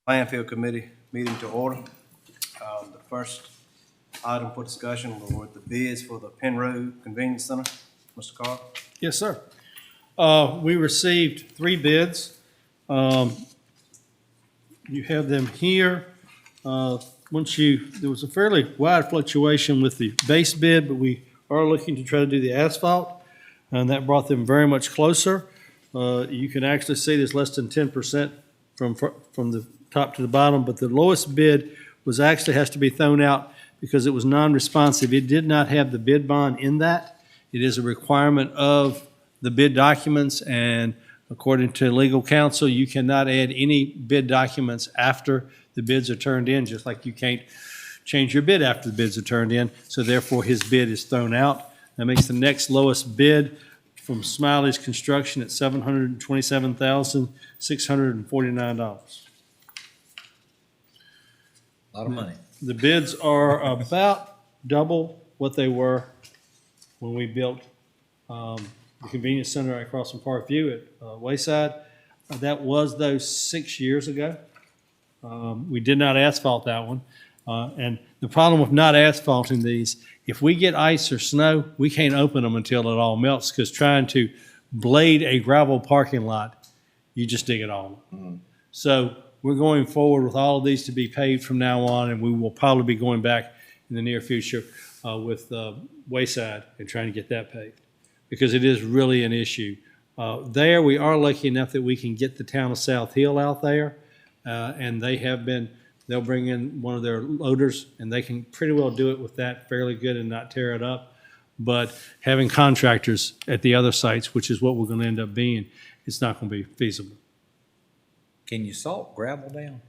Landfill Committee meeting to order. The first item for discussion were the bids for the Penn Road Convenience Center. Mr. Carr? Yes, sir. We received 3 bids. You have them here. There was a fairly wide fluctuation with the base bid, but we are looking to try to do the asphalt, and that brought them very much closer. You can actually see there's less than 10% from the top to the bottom, but the lowest bid has to be thrown out because it was non-responsive. It did not have the bid bond in that. It is a requirement of the bid documents, and according to legal counsel, you cannot add any bid documents after the bids are turned in, just like you can't change your bid after the bids are turned in. So therefore, his bid is thrown out. That makes the next lowest bid from Smiley's Construction at $727,649. A lot of money. The bids are about double what they were when we built the convenience center across from Parkview at Wayside. That was those 6 years ago. We did not asphalt that one. And the problem with not asphalting these, if we get ice or snow, we can't open them until it all melts, because trying to blade a gravel parking lot, you just dig it all. So we're going forward with all of these to be paved from now on, and we will probably be going back in the near future with Wayside and trying to get that paved, because it is really an issue. There, we are lucky enough that we can get the town of South Hill out there, and they'll bring in one of their loaders, and they can pretty well do it with that fairly good and not tear it up. But having contractors at the other sites, which is what we're going to end up being, it's not going to be feasible. Can you salt gravel down?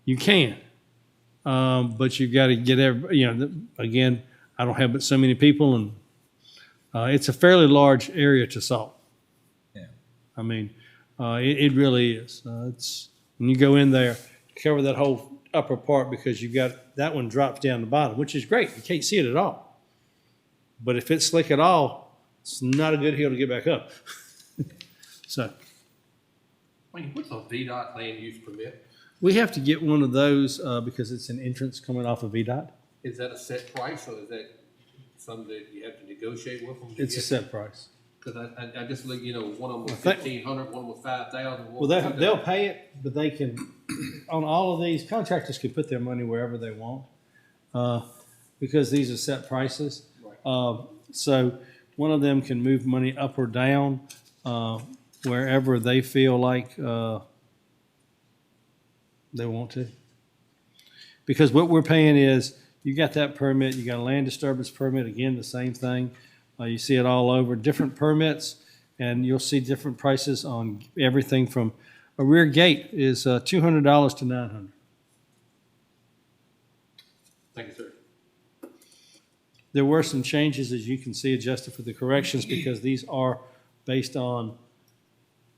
You can, but you've got to get again, I don't have but so many people, and it's a fairly large area to salt. Yeah. I mean, it really is. It's when you go in there, cover that whole upper part, because you've got that one drops down the bottom, which is great. You can't see it at all. But if it's slick at all, it's not a good hill to get back up. So Wayne, what's a VDOT land use permit? we have to get one of those because it's an entrance coming off of VDOT. Is that a set price, or is that something that you have to negotiate with them? It's a set price. Because I just look, one of them was I think- 1,500, one was 5,000. Well, they'll pay it, but they can, on all of these, contractors can put their money wherever they want because these are set prices. Right. So one of them can move money up or down wherever they feel like they want to. Because what we're paying is, you got that permit, you got a land disturbance permit, again, the same thing. You see it all over, different permits, and you'll see different prices on everything from a rear gate is $200 to $900. Thank you, sir. There were some changes, as you can see, adjusted for the corrections, because these are based on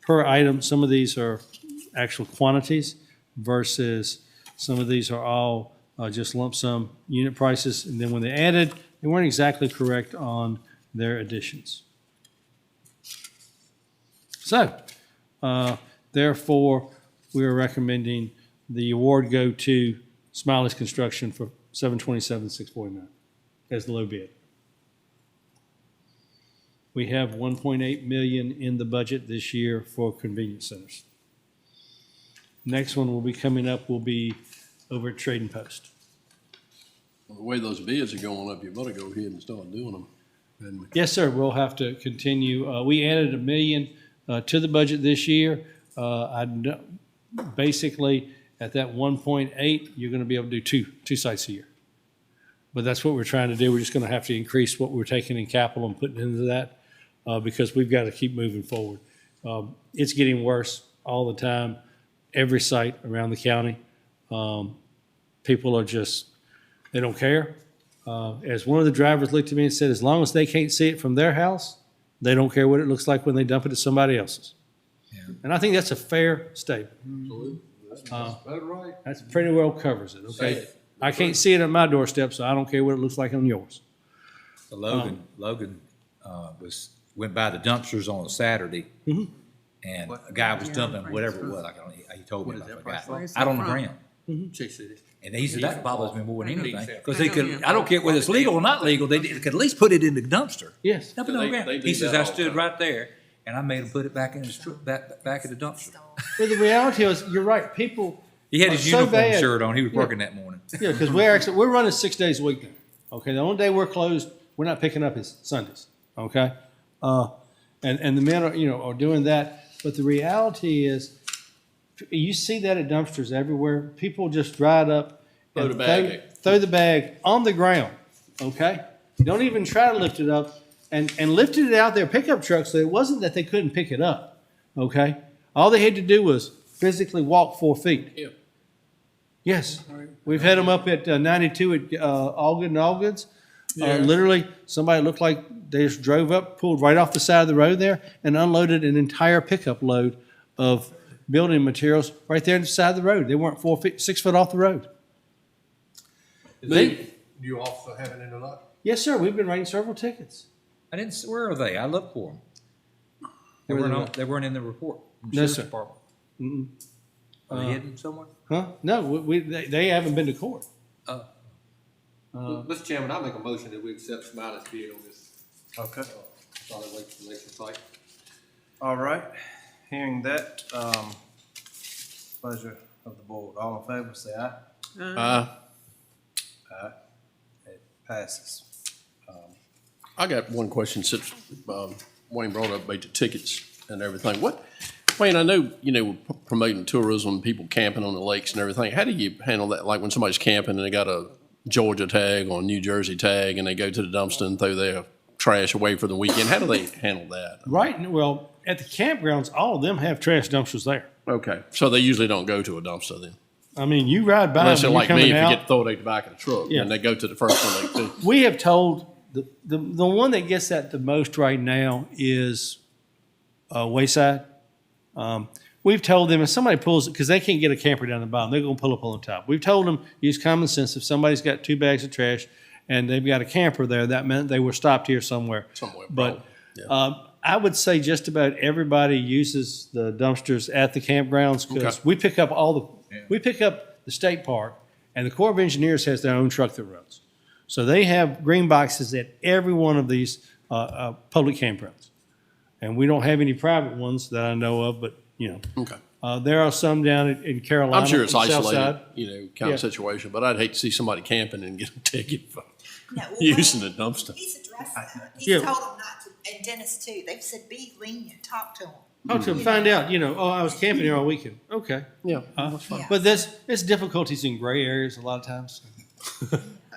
per item. Some of these are actual quantities versus some of these are all just lump sum unit prices. And then when they added, they weren't exactly correct on their additions. So, therefore, we are recommending the award go to Smiley's Construction for $727,649 as the low bid. We have $1.8 million in the budget this year for convenience centers. Next one will be coming up will be over at Trading Post. Well, the way those bids are going up, you better go ahead and start doing them. Yes, sir. We'll have to continue. We added $1 million to the budget this year. Basically, at that 1.8, you're going to be able to do two sites a year. But that's what we're trying to do. We're just going to have to increase what we're taking in capital and putting into that because we've got to keep moving forward. It's getting worse all the time. Every site around the county, people are just, they don't care. As one of the drivers looked at me and said, as long as they can't see it from their house, they don't care what it looks like when they dump it at somebody else's. Yeah. And I think that's a fair statement. Absolutely. That's about right. That pretty well covers it, okay? I can't see it at my doorstep, so I don't care what it looks like on yours. So Logan went by the dumpsters on a Saturday, and a guy was dumping whatever it was. He told me about it. Out on the ground. Chase City. And that bothers me more than Needs anything, that. because they could, I don't care whether it's legal or not legal, they could at least put it in the dumpster. Yes. Dump it Yeah, on the they ground. do He says, that I all the stood time. right there, and I made him put it back in his, back in the dumpster. But the reality is, you're right, people. He had are his so uniform bad. shirt on, he was Yeah. working that morning. Yeah, because we're running 6 days a week now. Okay, the only day we're closed, we're not picking up is Sundays. Okay, and the men are doing that. But the reality is, you see that at dumpsters everywhere. People just drive up, Throw and the bag. throw the bag on the ground. Okay, don't even try to lift it up, and lifted it out their pickup truck. So it wasn't that they couldn't pick it up. Okay, all they had to do was physically walk 4 feet. Yeah. Yes, we've had them up at 92 at Allgood and Allgoods. Literally, somebody looked like they just drove up, pulled right off the side of the road there, and unloaded an entire pickup load of building materials right there on the side of the road. They weren't 6 foot off the road. Do you also have it in the lot? Yes, sir. We've been writing several tickets. I didn't, where are they? I looked for them. They Where they weren't, they weren't in the report. from the No, sheriff's sir. department. Mm-mm. Are they hidden somewhere? Huh? No, they haven't been to court. Mr. Chairman, I make a motion that we accept Smiley's bid on this, Okay. solid waste collection site. All right. Hearing that, pleasure of the board. All in favor, say aye. Aye. It passes. I got one question since, Wayne brought up about the tickets and everything. Wayne, I know, we're promoting tourism, people camping on the lakes and everything. How do you handle that? Like when somebody's camping and they got a Georgia tag or a New Jersey tag and they go to the dumpster and throw their trash away for the weekend? How do they handle that? Right. Well, at the campgrounds, all of them have trash dumpsters there. Okay, so they usually don't go to a dumpster then? I mean, you ride by Unless they're when you're like me, coming if you out. get to throw it at the back of the truck, Yeah. and they go to the first one they see. We have told the one that gets that the most right now is Wayside. We've told them if somebody pulls it, because they can't get a camper down the bottom, they're going to pull up on the top. We've told them use common sense. If somebody's got 2 bags of trash and they've got a camper there, that meant they were stopped here somewhere. Somewhere, But probably. I would say just about everybody uses the dumpsters at the campgrounds because Okay. we pick up we pick up the state park, and the Corps of Engineers has their own truck that runs. So they have green boxes at every one of these public campgrounds. And we don't have any private ones that I know of, but, Okay. there are some down in Carolina. I'm sure it's on the south isolated, side. kind Yeah. of situation, but I'd hate to see somebody camping and get a ticket for No, well, using the Wayne, dumpster. He's addressed that. He's Yeah. told them not to, and Dennis too. They've said be lenient, talk to them. Talk to them, find out, I was camping here all weekend. Okay. Yeah. Yeah. But it's difficulties in gray areas a lot of times.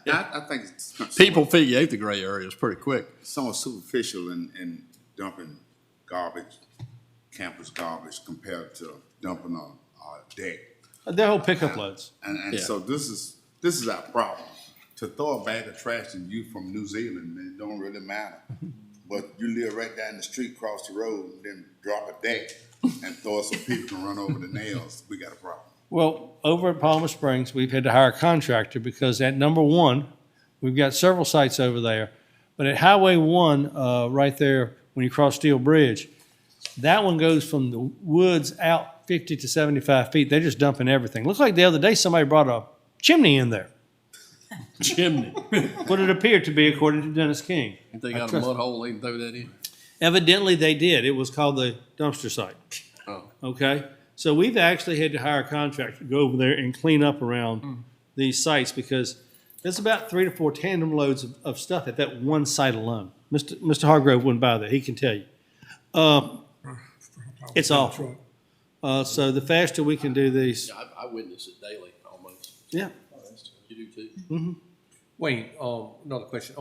I think it's People figure out the gray areas pretty quick. somewhat superficial in dumping garbage, campus garbage compared to dumping on a deck. Their whole pickup loads. And Yeah. so this is our problem. To throw a bag of trash and you from New Zealand, it don't really matter. But you live right down the street, cross the road, and then drop a deck and throw it so people can run over the nails. We got a problem. Well, over at Palmer Springs, we've had to hire a contractor because at number 1, we've got several sites over there. But at Highway 1, right there, when you cross Steel Bridge, that one goes from the woods out 50 to 75 feet. They're just dumping everything. Looks like the other day somebody brought a chimney in there. Chimney. What it appeared to be, according to Dennis King. If they got a mud hole, they can throw that in. Evidently, they did. It was called the dumpster site. Oh. Okay? So we've actually had to hire a contractor to go over there and clean up around these sites because there's about 3 to 4 tandem loads of stuff at that one site alone. Mr. Hargrove wouldn't buy that. He can tell you. It's awful. So the faster we can do these, Yeah, I witness it daily, almost. yeah. You do too? Wayne, another question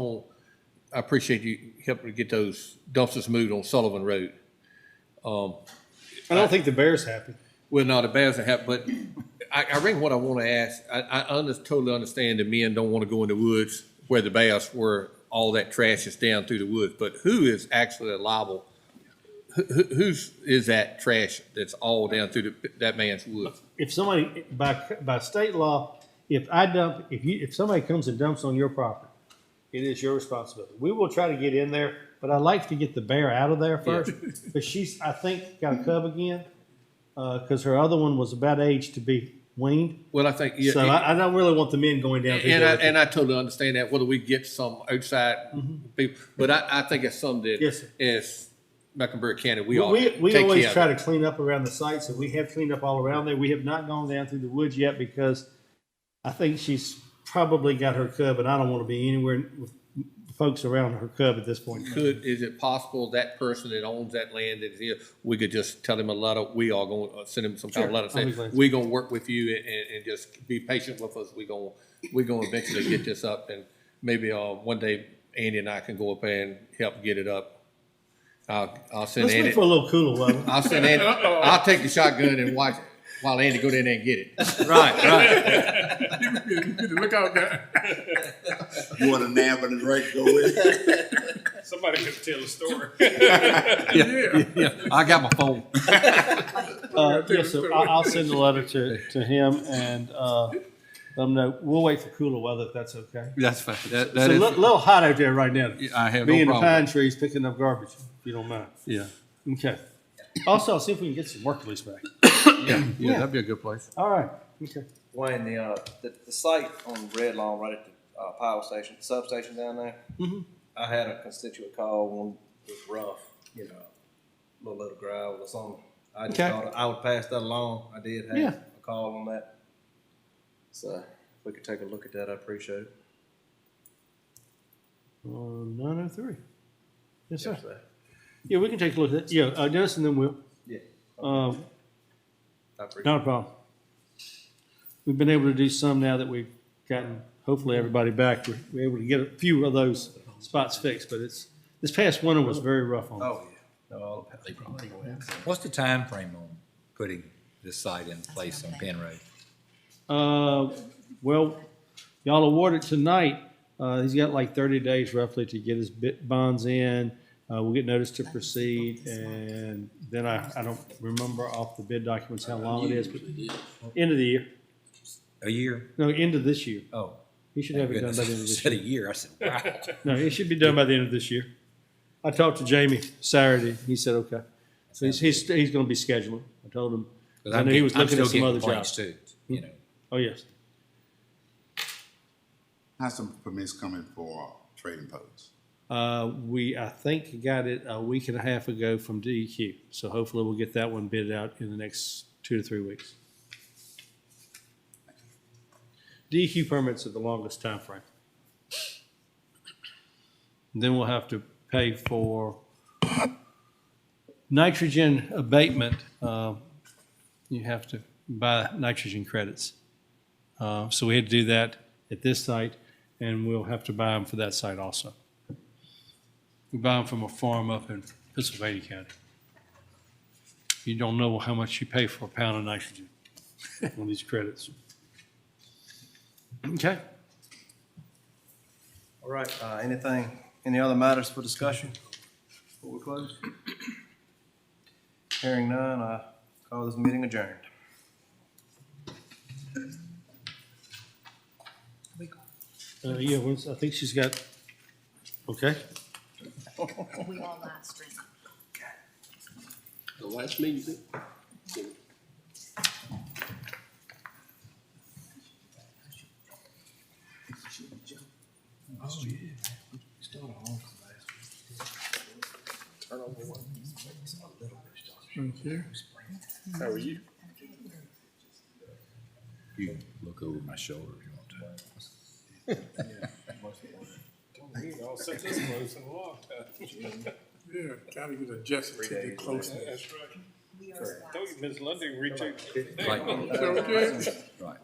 I appreciate you helping to get those dumpsters moved on Sullivan Road. I don't think the bear's happy. Well, no, the bears are happy, but I ring what I want to ask. Totally understand the men don't want to go in the woods where the bears where all that trash is down through the woods, but who is actually liable? Whose is that trash that's all down through that man's woods? If somebody, by state law, if somebody comes and dumps on your property, it is your responsibility. We will try to get in there, but I'd like to get the bear out of there first. But she's, I think, got a cub again, because her other one was about age to be waned. Well, I think, yeah. So I don't really want the men going down through there. And I totally understand that, whether we get some outside people, but I think it's something that Yes, sir. as Mecklenburg County, we ought to We take always care try of. to clean up around the site, so we have cleaned up all around there. We have not gone down through the woods yet because I think she's probably got her cub, and I don't want to be anywhere with folks around her cub at this point. Is it possible that person that owns that land that is here, we could just tell him a letter, we are going, send him some kind of Sure, letter I'll be saying, glad to. we're gonna work with you and just be patient with us, we're gonna eventually get this up, and maybe, one day Andy and I can go up there and help get it up. I'll send Let's Andy. wait for a little cooler weather. I'll send Andy, I'll take the shotgun and watch while Andy go down there and get it. Right. Look out, guy. You want a nab and a right to go with? Somebody could tell a story. Yeah, I got my phone. Yes, sir. I'll send a letter to him and let him know. We'll wait for cooler weather if that's okay. That's fine. That It's a is, little hot out there right now. I have Being no in the pine problem. trees picking up garbage, if you don't mind. Yeah, Okay. Also, I'll see if we can get some work release back. yeah, that'd be a good place. All right. Okay. Wayne, the site on Red Lawn right at the power station, substation down there. I had a constituent call when it was rough, you know, a little gravel or something. I just Okay. thought I would pass that along. I did have Yeah. a call on that. So if we could take a look at that, I appreciate it. 903. Yes, sir. Yes, sir. Yeah, we can take a look at it. Yeah, Dennis, and then we'll. Yeah. I appreciate Not a problem. We've been able to do some now that we've gotten, hopefully, everybody back. We're able to get a few of those spots fixed, but this past winter was very rough on it. us. Oh, yeah. No, all the What's the time frame on putting this site in place on Penn Road? Well, y'all award it tonight. He's got like 30 days roughly to get his bonds in. We'll get notice to proceed, and then I don't remember off the bid documents how long it is, but end of the year. A year? No, end of this year. Oh. He should have it done by the end of You this said a year. year. I said, wow. No, it should be done by the end of this year. I talked to Jamie Saturday. He said, okay. So he's going to be scheduling. I told him. 'Cause I know he was I'm looking still at some getting other complaints jobs. too, you know. Oh, yes. How's some permits coming for trading posts? I think got it a week and a half ago from DEQ. So hopefully we'll get that one bid out in the next 2 to 3 weeks. DEQ permits are the longest time frame. And then we'll have to pay for nitrogen abatement. You have to buy nitrogen credits. So we had to do that at this site, and we'll have to buy them for that site also. We buy them from a farm up in Pennsylvania County. You don't know how much you pay for a pound of nitrogen on these credits. Okay. All right, any other matters for discussion before we close? Hearing none, I call this meeting adjourned. Yeah, I think she's got, okay. We all live stream. The last meeting, How are you? You can look over my shoulder if you want to. I'll set this close in a long time. Yeah, gotta get adjusted to the closeness. That's right. We are live. Don't you, Ms. London, reach out. Like, Okay. right.